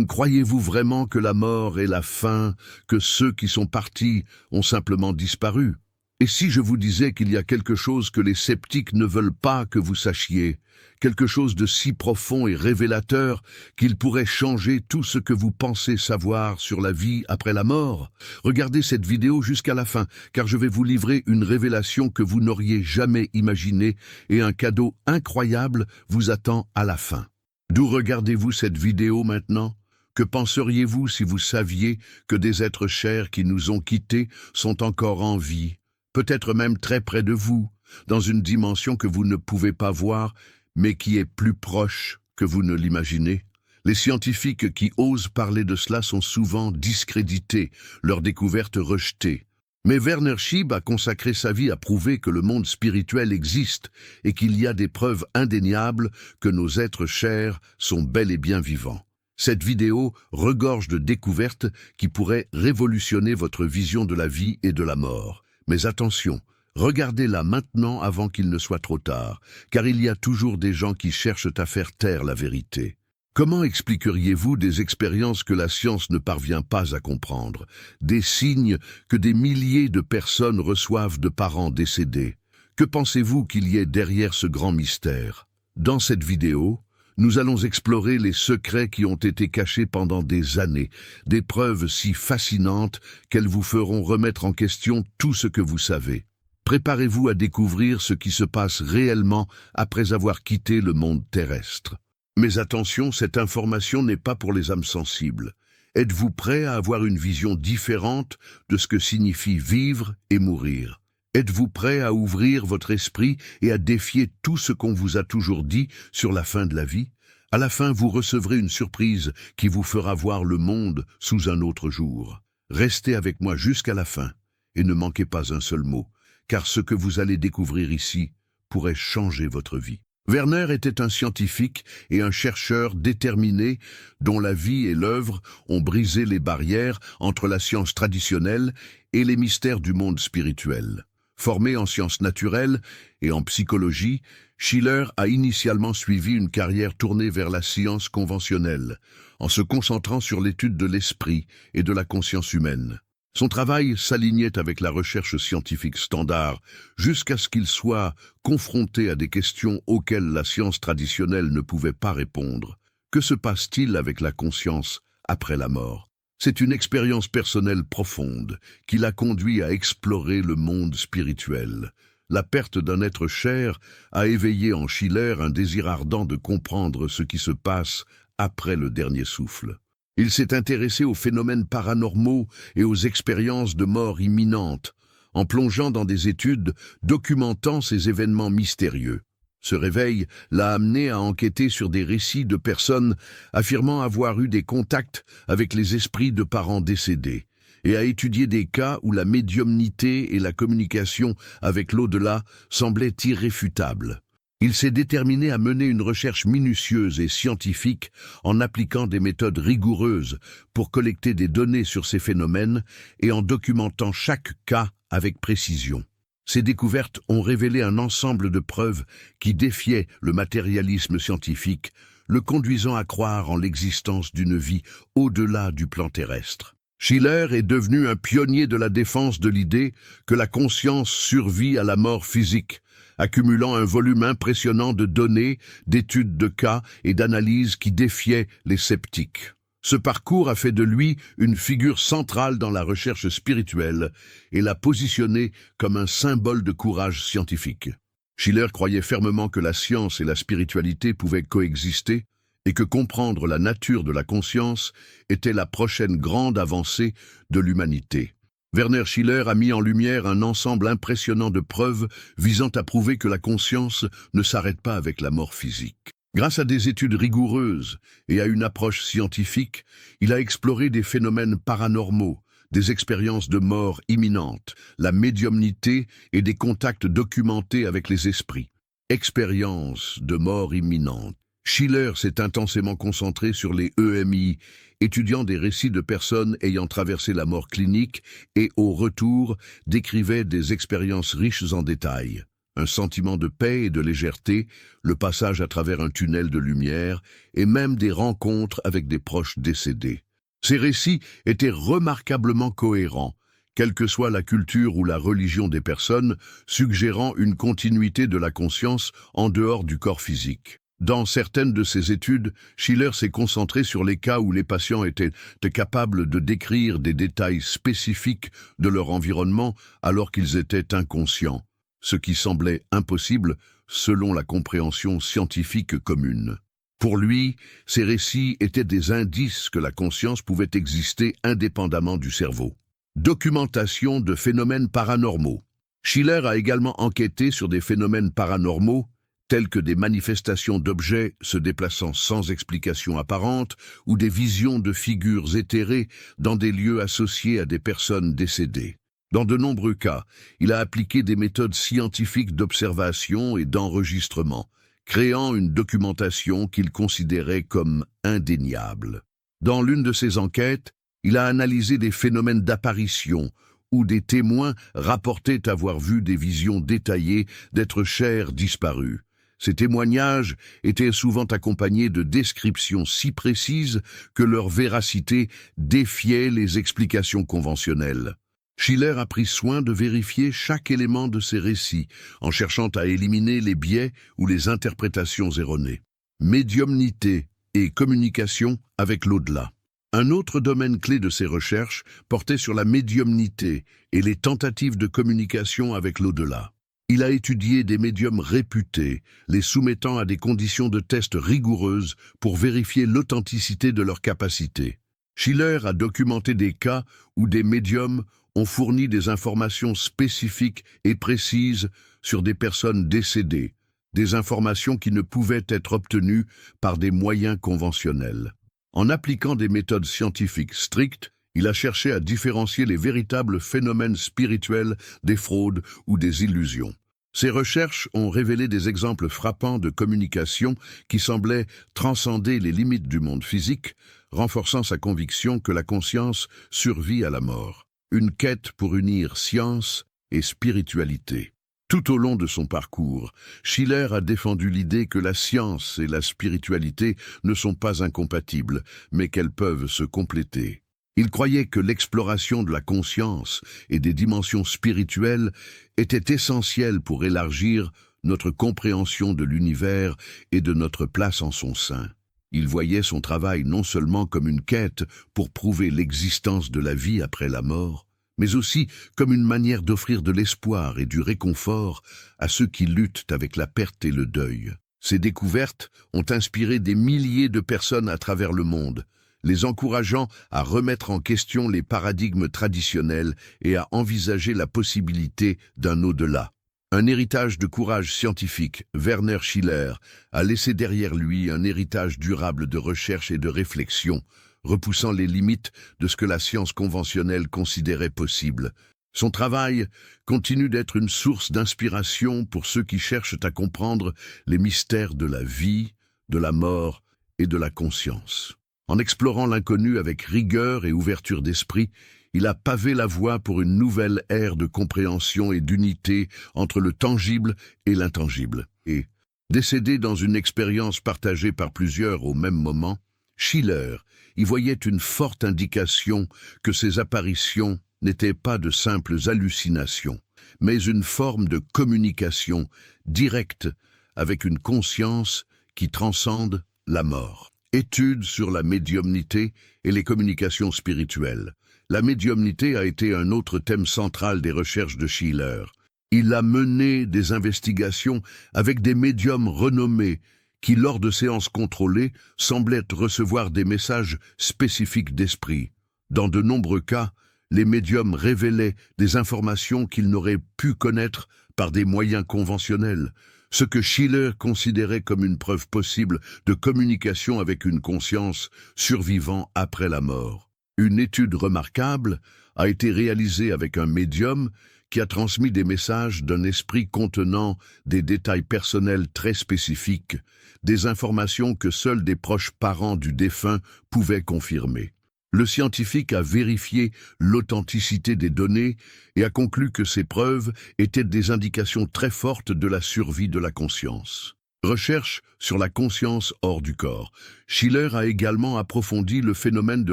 Croyez-vous vraiment que la mort est la fin, que ceux qui sont partis ont simplement disparu? Et si je vous disais qu'il y a quelque chose que les sceptiques ne veulent pas que vous sachiez, quelque chose de si profond et révélateur qu'il pourrait changer tout ce que vous pensez savoir sur la vie après la mort? Regardez cette vidéo jusqu'à la fin, car je vais vous livrer une révélation que vous n'auriez jamais imaginée et un cadeau incroyable vous attend à la fin. D'où regardez-vous cette vidéo maintenant? Que penseriez-vous si vous saviez que des êtres chers qui nous ont quittés sont encore en vie, peut-être même très près de vous, dans une dimension que vous ne pouvez pas voir, mais qui est plus proche que vous ne l'imaginez? Les scientifiques qui osent parler de cela sont souvent discrédités, leurs découvertes rejetées. Mais Werner Schieb a consacré sa vie à prouver que le monde spirituel existe et qu'il y a des preuves indéniables que nos êtres chers sont bel et bien vivants. Cette vidéo regorge de découvertes qui pourraient révolutionner votre vision de la vie et de la mort. Mais attention, regardez-la maintenant avant qu'il ne soit trop tard, car il y a toujours des gens qui cherchent à faire taire la vérité. Comment expliqueriez-vous des expériences que la science ne parvient pas à comprendre, des signes que des milliers de personnes reçoivent de parents décédés? Que pensez-vous qu'il y ait derrière ce grand mystère? Dans cette vidéo, nous allons explorer les secrets qui ont été cachés pendant des années, des preuves si fascinantes qu'elles vous feront remettre en question tout ce que vous savez. Préparez-vous à découvrir ce qui se passe réellement après avoir quitté le monde terrestre. Mais attention, cette information n'est pas pour les âmes sensibles. Êtes-vous prêt à avoir une vision différente de ce que signifie vivre et mourir? Êtes-vous prêt à ouvrir votre esprit et à défier tout ce qu'on vous a toujours dit sur la fin de la vie? À la fin, vous recevrez une surprise qui vous fera voir le monde sous un autre jour. Restez avec moi jusqu'à la fin et ne manquez pas un seul mot, car ce que vous allez découvrir ici pourrait changer votre vie. Werner était un scientifique et un chercheur déterminé dont la vie et l'œuvre ont brisé les barrières entre la science traditionnelle et les mystères du monde spirituel. Formé en sciences naturelles et en psychologie, Schiller a initialement suivi une carrière tournée vers la science conventionnelle, en se concentrant sur l'étude de l'esprit et de la conscience humaine. Son travail s'alignait avec la recherche scientifique standard, jusqu'à ce qu'il soit confronté à des questions auxquelles la science traditionnelle ne pouvait pas répondre. Que se passe-t-il avec la conscience après la mort? C'est une expérience personnelle profonde qui l'a conduit à explorer le monde spirituel. La perte d'un être cher a éveillé en Schiller un désir ardent de comprendre ce qui se passe après le dernier souffle. Il s'est intéressé aux phénomènes paranormaux et aux expériences de mort imminente, en plongeant dans des études documentant ces événements mystérieux. Ce réveil l'a amené à enquêter sur des récits de personnes affirmant avoir eu des contacts avec les esprits de parents décédés, et à étudier des cas où la médiumnité et la communication avec l'au-delà semblaient irréfutables. Il s'est déterminé à mener une recherche minutieuse et scientifique en appliquant des méthodes rigoureuses pour collecter des données sur ces phénomènes et en documentant chaque cas avec précision. Ces découvertes ont révélé un ensemble de preuves qui défiaient le matérialisme scientifique, le conduisant à croire en l'existence d'une vie au-delà du plan terrestre. Schiller est devenu un pionnier de la défense de l'idée que la conscience survit à la mort physique, accumulant un volume impressionnant de données, d'études de cas et d'analyses qui défiaient les sceptiques. Ce parcours a fait de lui une figure centrale dans la recherche spirituelle et l'a positionné comme un symbole de courage scientifique. Schiller croyait fermement que la science et la spiritualité pouvaient coexister et que comprendre la nature de la conscience était la prochaine grande avancée de l'humanité. Werner Schiller a mis en lumière un ensemble impressionnant de preuves visant à prouver que la conscience ne s'arrête pas avec la mort physique. Grâce à des études rigoureuses et à une approche scientifique, il a exploré des phénomènes paranormaux, des expériences de mort imminente, la médiumnité et des contacts documentés avec les esprits. Expériences de mort imminente. Schiller s'est intensément concentré sur les EMI, étudiant des récits de personnes ayant traversé la mort clinique et, au retour, décrivait des expériences riches en détails. un sentiment de paix et de légèreté, le passage à travers un tunnel de lumière et même des rencontres avec des proches décédés. Ces récits étaient remarquablement cohérents, quelle que soit la culture ou la religion des personnes, suggérant une continuité de la conscience en dehors du corps physique. Dans certaines de ses études, Schiller s'est concentré sur les cas où les patients étaient capables de décrire des détails spécifiques de leur environnement alors qu'ils étaient inconscients, ce qui semblait impossible selon la compréhension scientifique commune. Pour lui, ces récits étaient des indices que la conscience pouvait exister indépendamment du cerveau. Documentation de phénomènes paranormaux. Schiller a également enquêté sur des phénomènes paranormaux tels que des manifestations d'objets se déplaçant sans explication apparente ou des visions de figures éthérées dans des lieux associés à des personnes décédées. Dans de nombreux cas, il a appliqué des méthodes scientifiques d'observation et d'enregistrement, créant une documentation qu'il considérait comme indéniable. Dans l'une de ses enquêtes, il a analysé des phénomènes d'apparition où des témoins rapportaient avoir vu des visions détaillées d'êtres chers disparus. Ces témoignages étaient souvent accompagnés de descriptions si précises que leur véracité défiait les explications conventionnelles. Schiller a pris soin de vérifier chaque élément de ces récits, en cherchant à éliminer les biais ou les interprétations erronées. Médiumnité et communication avec l'au-delà. Un autre domaine clé de ses recherches portait sur la médiumnité et les tentatives de communication avec l'au-delà. Il a étudié des médiums réputés, les soumettant à des conditions de test rigoureuses pour vérifier l'authenticité de leurs capacités. Schiller a documenté des cas où des médiums ont fourni des informations spécifiques et précises sur des personnes décédées, des informations qui ne pouvaient être obtenues par des moyens conventionnels. En appliquant des méthodes scientifiques strictes, il a cherché à différencier les véritables phénomènes spirituels des fraudes ou des illusions. Ses recherches ont révélé des exemples frappants de communication qui semblaient transcender les limites du monde physique, renforçant sa conviction que la conscience survit à la mort. Une quête pour unir science et spiritualité. Tout au long de son parcours, Schiller a défendu l'idée que la science et la spiritualité ne sont pas incompatibles, mais qu'elles peuvent se compléter. Il croyait que l'exploration de la conscience et des dimensions spirituelles était essentielle pour élargir notre compréhension de l'univers et de notre place en son sein. Il voyait son travail non seulement comme une quête pour prouver l'existence de la vie après la mort, mais aussi comme une manière d'offrir de l'espoir et du réconfort à ceux qui luttent avec la perte et le deuil. Ces découvertes ont inspiré des milliers de personnes à travers le monde, les encourageant à remettre en question les paradigmes traditionnels et à envisager la possibilité d'un au-delà. Un héritage de courage scientifique, Werner Schiller a laissé derrière lui un héritage durable de recherche et de réflexion, repoussant les limites de ce que la science conventionnelle considérait possible. Son travail continue d'être une source d'inspiration pour ceux qui cherchent à comprendre les mystères de la vie, de la mort et de la conscience. En explorant l'inconnu avec rigueur et ouverture d'esprit, il a pavé la voie pour une nouvelle ère de compréhension et d'unité entre le tangible et l'intangible. Et, décédé dans une expérience partagée par plusieurs au même moment, Schiller y voyait une forte indication que ces apparitions n'étaient pas de simples hallucinations, mais une forme de communication directe avec une conscience qui transcende la mort. Études sur la médiumnité et les communications spirituelles. La médiumnité a été un autre thème central des recherches de Schiller. Il a mené des investigations avec des médiums renommés qui, lors de séances contrôlées, semblaient recevoir des messages spécifiques d'esprit. Dans de nombreux cas, les médiums révélaient des informations qu'ils n'auraient pu connaître par des moyens conventionnels, ce que Schiller considérait comme une preuve possible de communication avec une conscience survivant après la mort. Une étude remarquable a été réalisée avec un médium qui a transmis des messages d'un esprit contenant des détails personnels très spécifiques, des informations que seuls des proches parents du défunt pouvaient confirmer. Le scientifique a vérifié l'authenticité des données et a conclu que ces preuves étaient des indications très fortes de la survie de la conscience. Recherche sur la conscience hors du corps. Schiller a également approfondi le phénomène de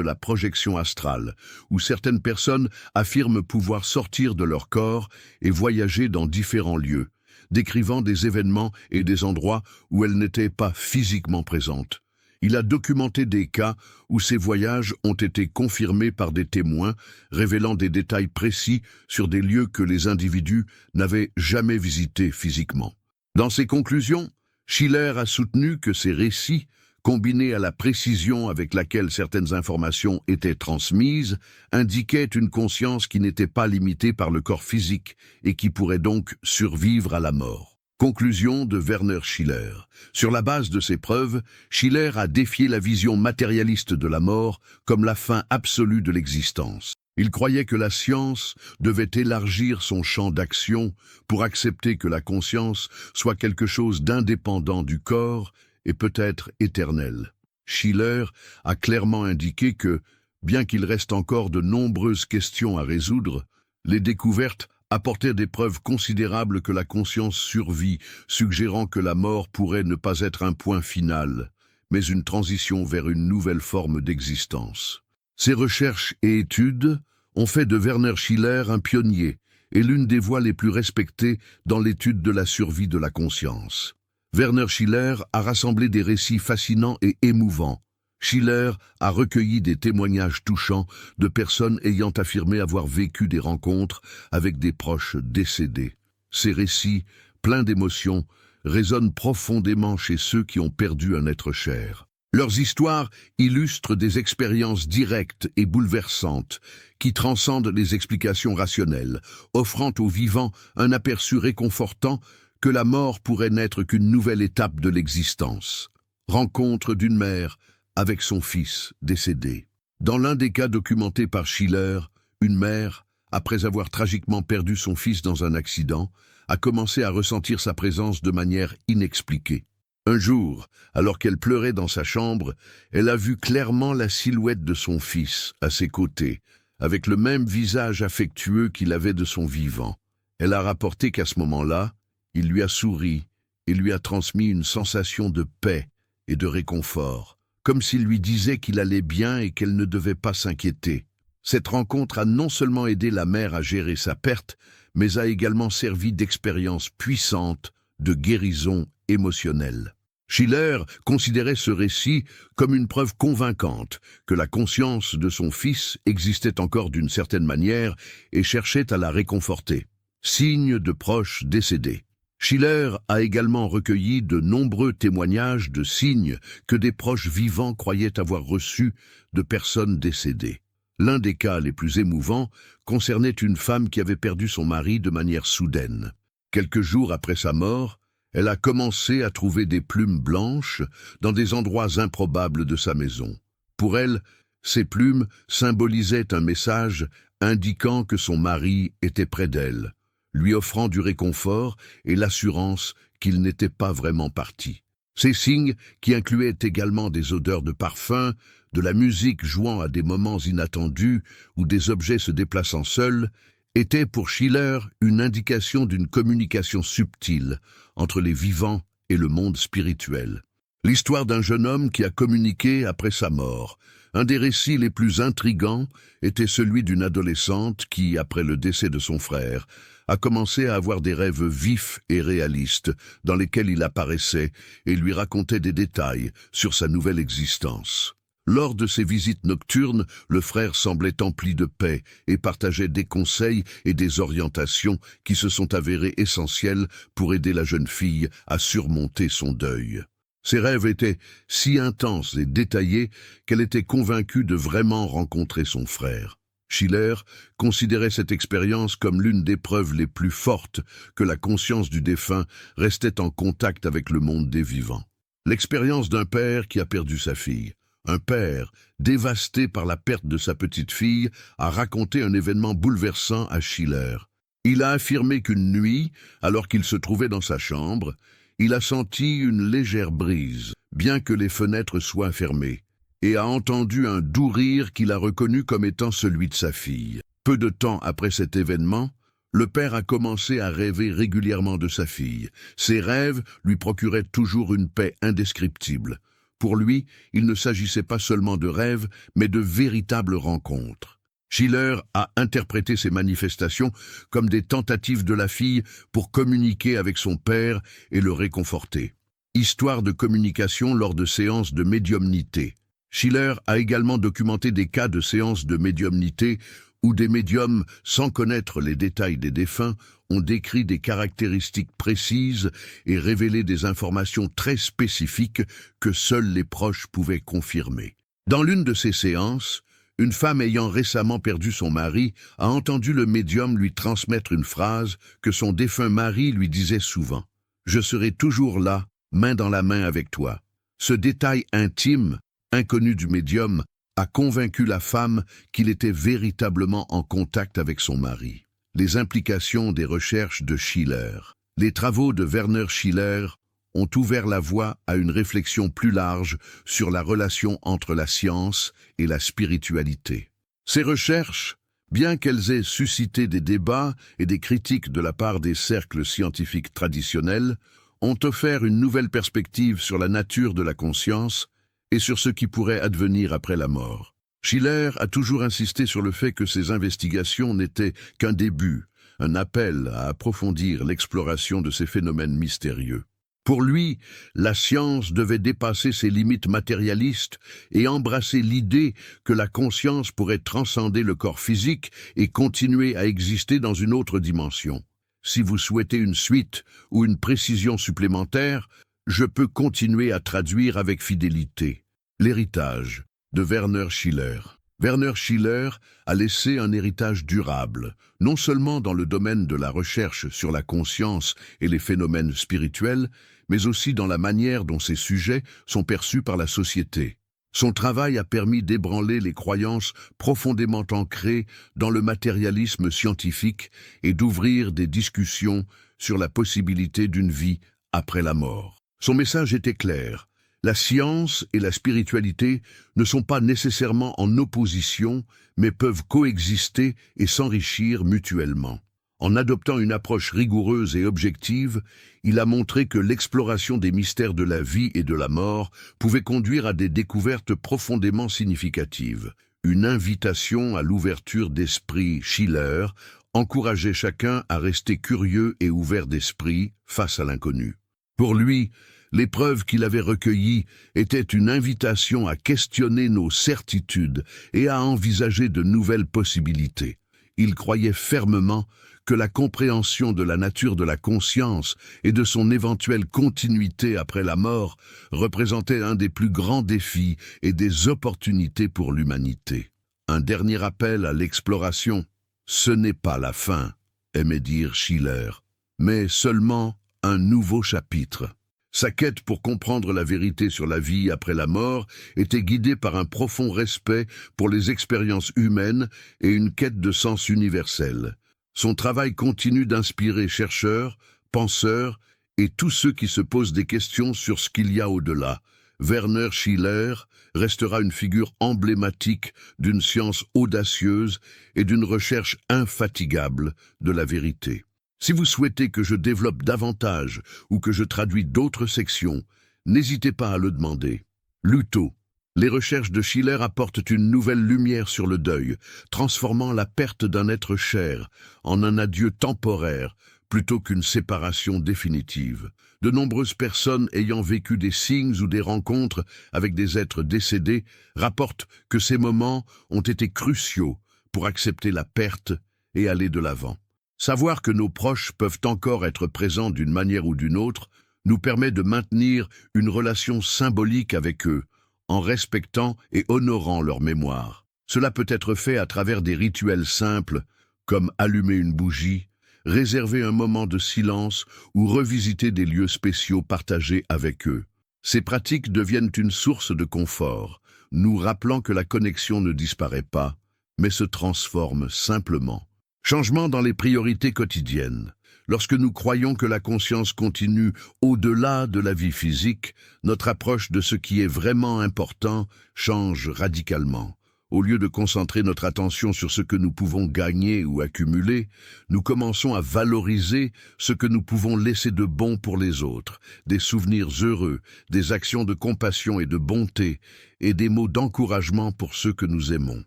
la projection astrale, où certaines personnes affirment pouvoir sortir de leur corps et voyager dans différents lieux, décrivant des événements et des endroits où elles n'étaient pas physiquement présentes. Il a documenté des cas où ces voyages ont été confirmés par des témoins, révélant des détails précis sur des lieux que les individus n'avaient jamais visités physiquement. Dans ses conclusions, Schiller a soutenu que ces récits, combinés à la précision avec laquelle certaines informations étaient transmises, indiquaient une conscience qui n'était pas limitée par le corps physique et qui pourrait donc survivre à la mort. Conclusion de Werner Schiller. Sur la base de ces preuves, Schiller a défié la vision matérialiste de la mort comme la fin absolue de l'existence. Il croyait que la science devait élargir son champ d'action pour accepter que la conscience soit quelque chose d'indépendant du corps et peut-être éternel. Schiller a clairement indiqué que, bien qu'il reste encore de nombreuses questions à résoudre, les découvertes apportaient des preuves considérables que la conscience survit, suggérant que la mort pourrait ne pas être un point final, mais une transition vers une nouvelle forme d'existence. Ces recherches et études ont fait de Werner Schiller un pionnier et l'une des voix les plus respectées dans l'étude de la survie de la conscience. Werner Schiller a rassemblé des récits fascinants et émouvants. Schiller a recueilli des témoignages touchants de personnes ayant affirmé avoir vécu des rencontres avec des proches décédés. Ces récits, pleins d'émotions, résonnent profondément chez ceux qui ont perdu un être cher. Leurs histoires illustrent des expériences directes et bouleversantes qui transcendent les explications rationnelles, offrant aux vivants un aperçu réconfortant que la mort pourrait n'être qu'une nouvelle étape de l'existence. Rencontre d'une mère avec son fils décédé. Dans l'un des cas documentés par Schiller, une mère, après avoir tragiquement perdu son fils dans un accident, a commencé à ressentir sa présence de manière inexpliquée. Un jour, alors qu'elle pleurait dans sa chambre, elle a vu clairement la silhouette de son fils à ses côtés, avec le même visage affectueux qu'il avait de son vivant. Elle a rapporté qu'à ce moment-là, il lui a souri et lui a transmis une sensation de paix et de réconfort, comme s'il lui disait qu'il allait bien et qu'elle ne devait pas s'inquiéter. Cette rencontre a non seulement aidé la mère à gérer sa perte, mais a également servi d'expérience puissante de guérison émotionnelle. Schiller considérait ce récit comme une preuve convaincante que la conscience de son fils existait encore d'une certaine manière et cherchait à la réconforter. Signe de proches décédés. Schiller a également recueilli de nombreux témoignages de signes que des proches vivants croyaient avoir reçus de personnes décédées. L'un des cas les plus émouvants concernait une femme qui avait perdu son mari de manière soudaine. Quelques jours après sa mort, elle a commencé à trouver des plumes blanches dans des endroits improbables de sa maison. Pour elle, ces plumes symbolisaient un message indiquant que son mari était près d'elle, lui offrant du réconfort et l'assurance qu'il n'était pas vraiment parti. Ces signes, qui incluaient également des odeurs de parfum, de la musique jouant à des moments inattendus ou des objets se déplaçant seuls, était pour Schiller une indication d'une communication subtile entre les vivants et le monde spirituel. L'histoire d'un jeune homme qui a communiqué après sa mort. Un des récits les plus intrigants était celui d'une adolescente qui, après le décès de son frère, a commencé à avoir des rêves vifs et réalistes dans lesquels il apparaissait et lui racontait des détails sur sa nouvelle existence. Lors de ses visites nocturnes, le frère semblait empli de paix et partageait des conseils et des orientations qui se sont avérés essentiels pour aider la jeune fille à surmonter son deuil. Ses rêves étaient si intenses et détaillés qu'elle était convaincue de vraiment rencontrer son frère. Schiller considérait cette expérience comme l'une des preuves les plus fortes que la conscience du défunt restait en contact avec le monde des vivants. L'expérience d'un père qui a perdu sa fille. Un père, dévasté par la perte de sa petite-fille, a raconté un événement bouleversant à Schiller. Il a affirmé qu'une nuit, alors qu'il se trouvait dans sa chambre, il a senti une légère brise, bien que les fenêtres soient fermées. et a entendu un doux rire qu'il a reconnu comme étant celui de sa fille. Peu de temps après cet événement, le père a commencé à rêver régulièrement de sa fille. Ses rêves lui procuraient toujours une paix indescriptible. Pour lui, il ne s'agissait pas seulement de rêves, mais de véritables rencontres. Schiller a interprété ces manifestations comme des tentatives de la fille pour communiquer avec son père et le réconforter. Histoire de communication lors de séances de médiumnité. Schiller a également documenté des cas de séances de médiumnité où des médiums, sans connaître les détails des défunts, ont décrit des caractéristiques précises et révélé des informations très spécifiques que seuls les proches pouvaient confirmer. Dans l'une de ces séances, une femme ayant récemment perdu son mari a entendu le médium lui transmettre une phrase que son défunt mari lui disait souvent. « Je serai toujours là, main dans la main avec toi. » Ce détail intime, inconnu du médium, a convaincu la femme qu'il était véritablement en contact avec son mari. Les implications des recherches de Schiller. Les travaux de Werner Schiller ont ouvert la voie à une réflexion plus large sur la relation entre la science et la spiritualité. Ces recherches, bien qu'elles aient suscité des débats et des critiques de la part des cercles scientifiques traditionnels, ont offert une nouvelle perspective sur la nature de la conscience et sur ce qui pourrait advenir après la mort. Schiller a toujours insisté sur le fait que ces investigations n'étaient qu'un début, un appel à approfondir l'exploration de ces phénomènes mystérieux. Pour lui, la science devait dépasser ses limites matérialistes et embrasser l'idée que la conscience pourrait transcender le corps physique et continuer à exister dans une autre dimension. Si vous souhaitez une suite ou une précision supplémentaire, je peux continuer à traduire avec fidélité. L'héritage de Werner Schiller. Werner Schiller a laissé un héritage durable, non seulement dans le domaine de la recherche sur la conscience et les phénomènes spirituels, mais aussi dans la manière dont ces sujets sont perçus par la société. Son travail a permis d'ébranler les croyances profondément ancrées dans le matérialisme scientifique et d'ouvrir des discussions sur la possibilité d'une vie après la mort. Son message était clair. La science et la spiritualité ne sont pas nécessairement en opposition, mais peuvent coexister et s'enrichir mutuellement. En adoptant une approche rigoureuse et objective, il a montré que l'exploration des mystères de la vie et de la mort pouvait conduire à des découvertes profondément significatives. Une invitation à l'ouverture d'esprit. Schiller encourageait chacun à rester curieux et ouvert d'esprit face à l'inconnu. Pour lui, les preuves qu'il avait recueillies étaient une invitation à questionner nos certitudes et à envisager de nouvelles possibilités. Il croyait fermement que la compréhension de la nature de la conscience et de son éventuelle continuité après la mort représentait un des plus grands défis et des opportunités pour l'humanité. Un dernier appel à l'exploration. Ce n'est pas la fin, aimait dire Schiller, mais seulement un nouveau chapitre. Sa quête pour comprendre la vérité sur la vie après la mort était guidée par un profond respect pour les expériences humaines et une quête de sens universel. Son travail continue d'inspirer chercheurs, penseurs et tous ceux qui se posent des questions sur ce qu'il y a au-delà. Werner Schiller restera une figure emblématique d'une science audacieuse et d'une recherche infatigable de la vérité. Si vous souhaitez que je développe davantage ou que je traduise d'autres sections, n'hésitez pas à le demander. Luto. Les recherches de Schiller apportent une nouvelle lumière sur le deuil, transformant la perte d'un être cher en un adieu temporaire plutôt qu'une séparation définitive. De nombreuses personnes ayant vécu des signes ou des rencontres avec des êtres décédés rapportent que ces moments ont été cruciaux pour accepter la perte et aller de l'avant. Savoir que nos proches peuvent encore être présents d'une manière ou d'une autre nous permet de maintenir une relation symbolique avec eux, en respectant et honorant leur mémoire. Cela peut être fait à travers des rituels simples, comme allumer une bougie, réserver un moment de silence ou revisiter des lieux spéciaux partagés avec eux. Ces pratiques deviennent une source de confort, nous rappelant que la connexion ne disparaît pas, mais se transforme simplement. Changement dans les priorités quotidiennes. Lorsque nous croyons que la conscience continue au-delà de la vie physique, notre approche de ce qui est vraiment important change radicalement. Au lieu de concentrer notre attention sur ce que nous pouvons gagner ou accumuler, nous commençons à valoriser ce que nous pouvons laisser de bon pour les autres, des souvenirs heureux, des actions de compassion et de bonté, et des mots d'encouragement pour ceux que nous aimons.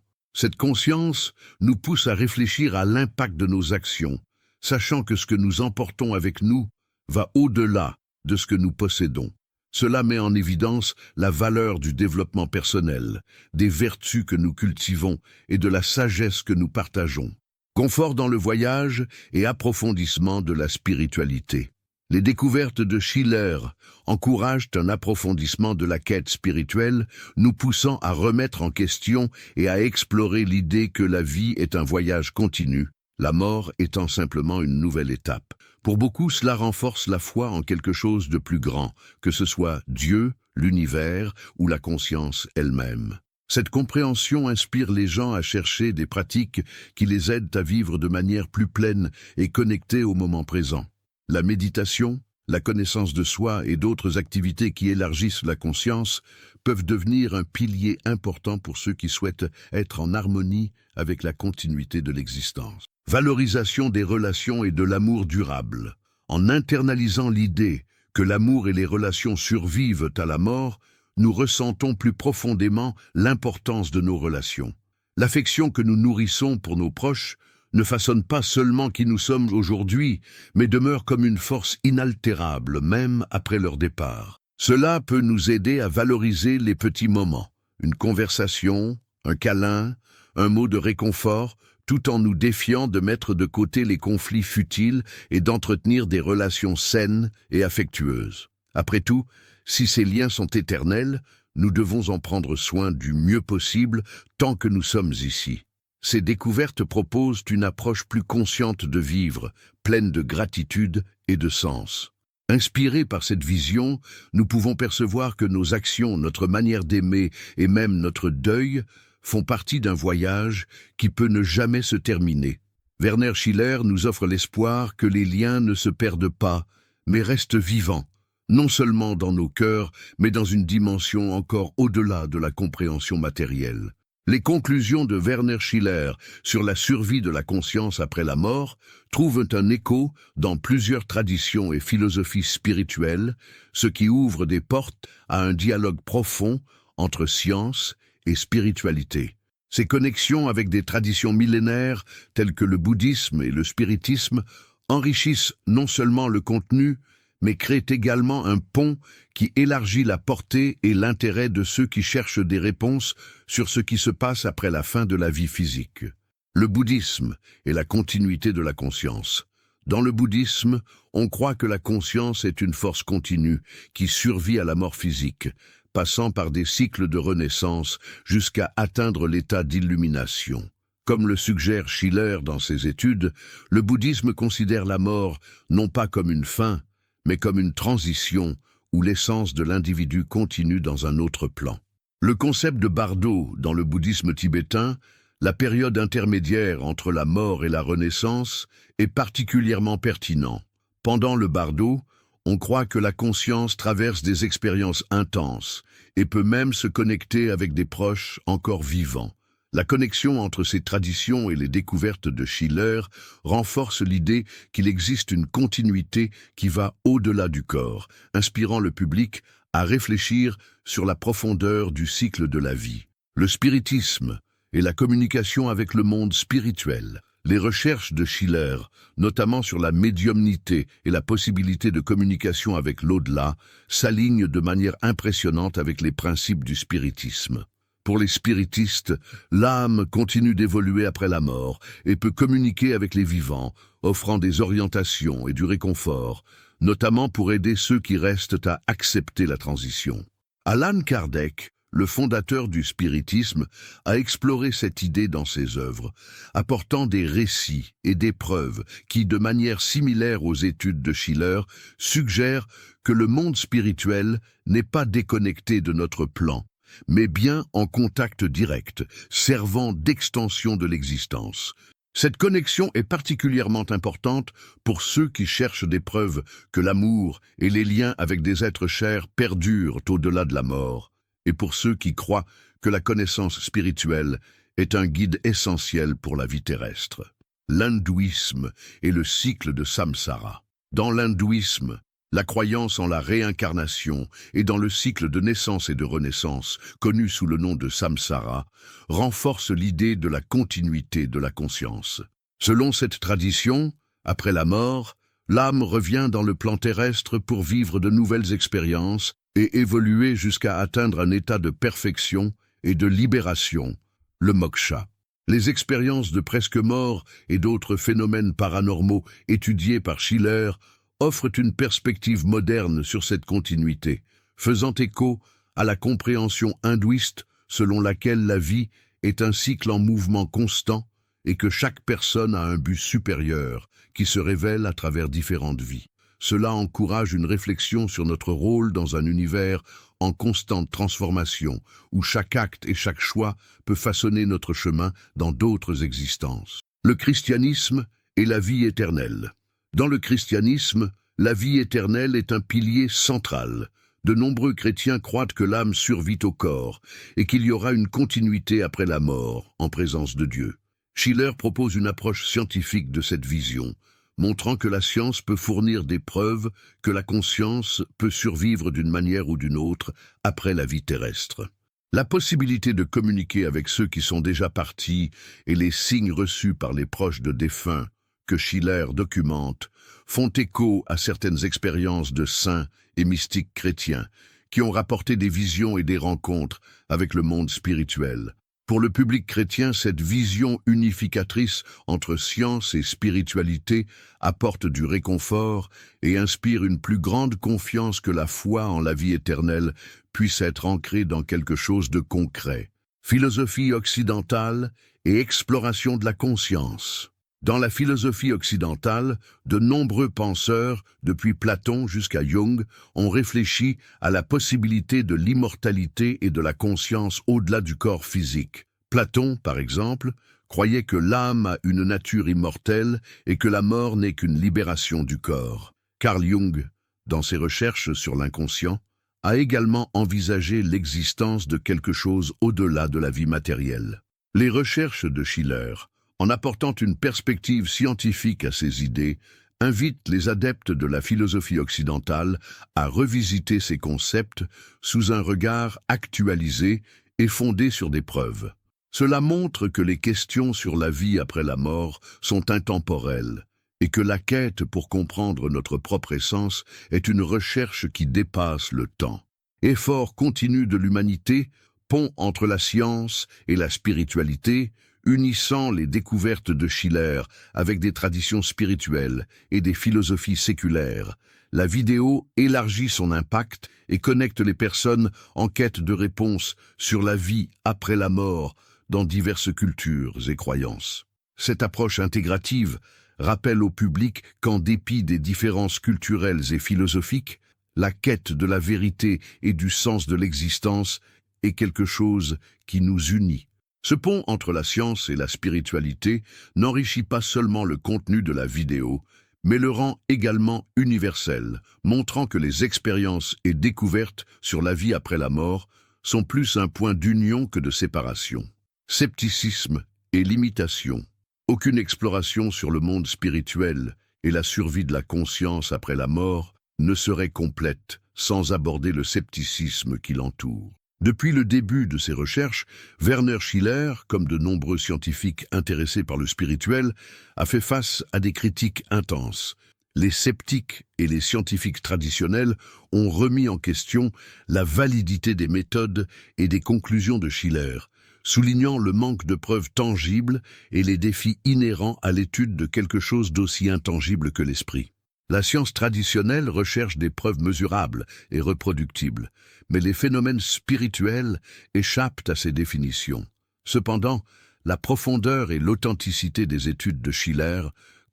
Cette conscience nous pousse à réfléchir à l'impact de nos actions, sachant que ce que nous emportons avec nous va au-delà de ce que nous possédons. Cela met en évidence la valeur du développement personnel, des vertus que nous cultivons et de la sagesse que nous partageons. Confort dans le voyage et approfondissement de la spiritualité. Les découvertes de Schiller encouragent un approfondissement de la quête spirituelle, nous poussant à remettre en question et à explorer l'idée que la vie est un voyage continu, la mort étant simplement une nouvelle étape. Pour beaucoup, cela renforce la foi en quelque chose de plus grand, que ce soit Dieu, l'univers ou la conscience elle-même. Cette compréhension inspire les gens à chercher des pratiques qui les aident à vivre de manière plus pleine et connectée au moment présent. La méditation, la connaissance de soi et d'autres activités qui élargissent la conscience peuvent devenir un pilier important pour ceux qui souhaitent être en harmonie avec la continuité de l'existence. Valorisation des relations et de l'amour durable. En internalisant l'idée que l'amour et les relations survivent à la mort, nous ressentons plus profondément l'importance de nos relations. L'affection que nous nourrissons pour nos proches ne façonne pas seulement qui nous sommes aujourd'hui, mais demeure comme une force inaltérable, même après leur départ. Cela peut nous aider à valoriser les petits moments, une conversation, un câlin, un mot de réconfort, tout en nous défiant de mettre de côté les conflits futiles et d'entretenir des relations saines et affectueuses. Après tout, si ces liens sont éternels, nous devons en prendre soin du mieux possible tant que nous sommes ici. Ces découvertes proposent une approche plus consciente de vivre, pleine de gratitude et de sens. Inspirés par cette vision, nous pouvons percevoir que nos actions, notre manière d'aimer et même notre deuil font partie d'un voyage qui peut ne jamais se terminer. Werner Schiller nous offre l'espoir que les liens ne se perdent pas, mais restent vivants, non seulement dans nos cœurs, mais dans une dimension encore au-delà de la compréhension matérielle. Les conclusions de Werner Schiller sur la survie de la conscience après la mort trouvent un écho dans plusieurs traditions et philosophies spirituelles, ce qui ouvre des portes à un dialogue profond entre science et spiritualité. Ces connexions avec des traditions millénaires telles que le bouddhisme et le spiritisme enrichissent non seulement le contenu, mais créent également un pont qui élargit la portée et l'intérêt de ceux qui cherchent des réponses sur ce qui se passe après la fin de la vie physique. Le bouddhisme est la continuité de la conscience. Dans le bouddhisme, on croit que la conscience est une force continue qui survit à la mort physique, passant par des cycles de renaissance jusqu'à atteindre l'état d'illumination. Comme le suggère Schiller dans ses études, le bouddhisme considère la mort non pas comme une fin, mais comme une transition où l'essence de l'individu continue dans un autre plan. Le concept de bardo dans le bouddhisme tibétain, la période intermédiaire entre la mort et la renaissance, est particulièrement pertinent. Pendant le bardo, on croit que la conscience traverse des expériences intenses et peut même se connecter avec des proches encore vivants. La connexion entre ces traditions et les découvertes de Schiller renforce l'idée qu'il existe une continuité qui va au-delà du corps, inspirant le public à réfléchir sur la profondeur du cycle de la vie. Le spiritisme et la communication avec le monde spirituel. Les recherches de Schiller, notamment sur la médiumnité et la possibilité de communication avec l'au-delà, s'alignent de manière impressionnante avec les principes du spiritisme. Pour les spiritistes, l'âme continue d'évoluer après la mort et peut communiquer avec les vivants, offrant des orientations et du réconfort, notamment pour aider ceux qui restent à accepter la transition. Allan Kardec, le fondateur du spiritisme, a exploré cette idée dans ses œuvres, apportant des récits et des preuves qui, de manière similaire aux études de Schiller, suggèrent que le monde spirituel n'est pas déconnecté de notre plan, mais bien en contact direct, servant d'extension de l'existence. Cette connexion est particulièrement importante pour ceux qui cherchent des preuves que l'amour et les liens avec des êtres chers perdurent au-delà de la mort, et pour ceux qui croient que la connaissance spirituelle est un guide essentiel pour la vie terrestre. L'hindouisme et le cycle de samsara. Dans l'hindouisme, la croyance en la réincarnation et dans le cycle de naissance et de renaissance, connu sous le nom de samsara, renforce l'idée de la continuité de la conscience. Selon cette tradition, après la mort, l'âme revient dans le plan terrestre pour vivre de nouvelles expériences et évoluer jusqu'à atteindre un état de perfection et de libération, le moksha. Les expériences de presque mort et d'autres phénomènes paranormaux étudiés par Schiller offrent une perspective moderne sur cette continuité, faisant écho à la compréhension hindouiste selon laquelle la vie est un cycle en mouvement constant et que chaque personne a un but supérieur qui se révèle à travers différentes vies. Cela encourage une réflexion sur notre rôle dans un univers en constante transformation, où chaque acte et chaque choix peut façonner notre chemin dans d'autres existences. Le christianisme et la vie éternelle. Dans le christianisme, la vie éternelle est un pilier central. De nombreux chrétiens croient que l'âme survit au corps et qu'il y aura une continuité après la mort, en présence de Dieu. Schiller propose une approche scientifique de cette vision, montrant que la science peut fournir des preuves que la conscience peut survivre d'une manière ou d'une autre après la vie terrestre. La possibilité de communiquer avec ceux qui sont déjà partis et les signes reçus par les proches de défunts que Schiller documente font écho à certaines expériences de saints et mystiques chrétiens qui ont rapporté des visions et des rencontres avec le monde spirituel. Pour le public chrétien, cette vision unificatrice entre science et spiritualité apporte du réconfort et inspire une plus grande confiance que la foi en la vie éternelle puisse être ancrée dans quelque chose de concret. Philosophie occidentale et exploration de la conscience. Dans la philosophie occidentale, de nombreux penseurs, depuis Platon jusqu'à Jung, ont réfléchi à la possibilité de l'immortalité et de la conscience au-delà du corps physique. Platon, par exemple, croyait que l'âme a une nature immortelle et que la mort n'est qu'une libération du corps. Carl Jung, dans ses recherches sur l'inconscient, a également envisagé l'existence de quelque chose au-delà de la vie matérielle. Les recherches de Schiller, en apportant une perspective scientifique à ces idées, invite les adeptes de la philosophie occidentale à revisiter ces concepts sous un regard actualisé et fondé sur des preuves. Cela montre que les questions sur la vie après la mort sont intemporelles et que la quête pour comprendre notre propre essence est une recherche qui dépasse le temps. Effort continu de l'humanité, pont entre la science et la spiritualité, unissant les découvertes de Schiller avec des traditions spirituelles et des philosophies séculaires. La vidéo élargit son impact et connecte les personnes en quête de réponses sur la vie après la mort dans diverses cultures et croyances. Cette approche intégrative rappelle au public qu'en dépit des différences culturelles et philosophiques, la quête de la vérité et du sens de l'existence est quelque chose qui nous unit. Ce pont entre la science et la spiritualité n'enrichit pas seulement le contenu de la vidéo, mais le rend également universel, montrant que les expériences et découvertes sur la vie après la mort sont plus un point d'union que de séparation. Scepticisme et limitation. Aucune exploration sur le monde spirituel et la survie de la conscience après la mort ne serait complète sans aborder le scepticisme qui l'entoure. Depuis le début de ses recherches, Werner Schiller, comme de nombreux scientifiques intéressés par le spirituel, a fait face à des critiques intenses. Les sceptiques et les scientifiques traditionnels ont remis en question la validité des méthodes et des conclusions de Schiller, soulignant le manque de preuves tangibles et les défis inhérents à l'étude de quelque chose d'aussi intangible que l'esprit. La science traditionnelle recherche des preuves mesurables et reproductibles, mais les phénomènes spirituels échappent à ces définitions. Cependant, la profondeur et l'authenticité des études de Schiller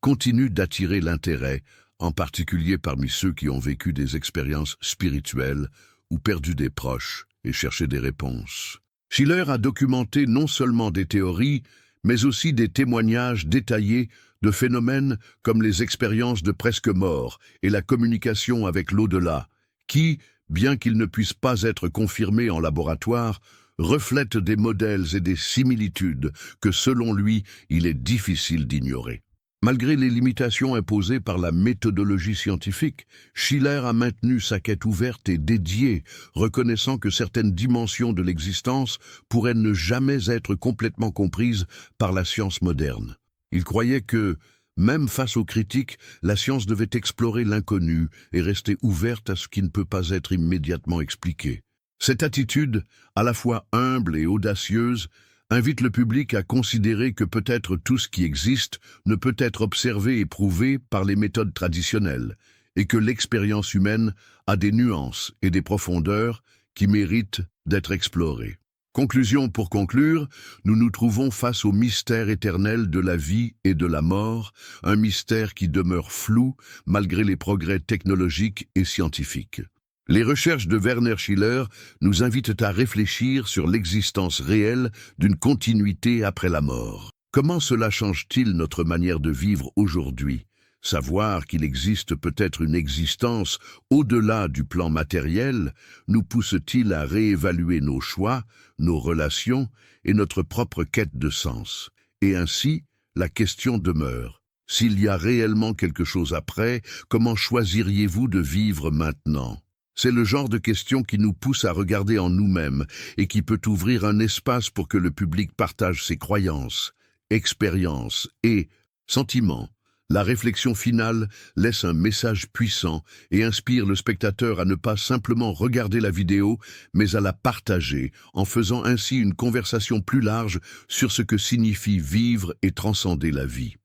continuent d'attirer l'intérêt, en particulier parmi ceux qui ont vécu des expériences spirituelles ou perdu des proches et cherché des réponses. Schiller a documenté non seulement des théories, mais aussi des témoignages détaillés de phénomènes comme les expériences de presque mort et la communication avec l'au-delà, qui, bien qu'ils ne puissent pas être confirmés en laboratoire, reflètent des modèles et des similitudes que, selon lui, il est difficile d'ignorer. Malgré les limitations imposées par la méthodologie scientifique, Schiller a maintenu sa quête ouverte et dédiée, reconnaissant que certaines dimensions de l'existence pourraient ne jamais être complètement comprises par la science moderne. Il croyait que, même face aux critiques, la science devait explorer l'inconnu et rester ouverte à ce qui ne peut pas être immédiatement expliqué. Cette attitude, à la fois humble et audacieuse, invite le public à considérer que peut-être tout ce qui existe ne peut être observé et prouvé par les méthodes traditionnelles, et que l'expérience humaine a des nuances et des profondeurs qui méritent d'être explorées. Conclusion pour conclure, nous nous trouvons face au mystère éternel de la vie et de la mort, un mystère qui demeure flou malgré les progrès technologiques et scientifiques. Les recherches de Werner Schiller nous invitent à réfléchir sur l'existence réelle d'une continuité après la mort. Comment cela change-t-il notre manière de vivre aujourd'hui ? Savoir qu'il existe peut-être une existence au-delà du plan matériel nous pousse-t-il à réévaluer nos choix, nos relations et notre propre quête de sens. Et ainsi, la question demeure. S'il y a réellement quelque chose après, comment choisiriez-vous de vivre maintenant ? C'est le genre de question qui nous pousse à regarder en nous-mêmes et qui peut ouvrir un espace pour que le public partage ses croyances, expériences et sentiments. La réflexion finale laisse un message puissant et inspire le spectateur à ne pas simplement regarder la vidéo, mais à la partager, en faisant ainsi une conversation plus large sur ce que signifie vivre et transcender la vie.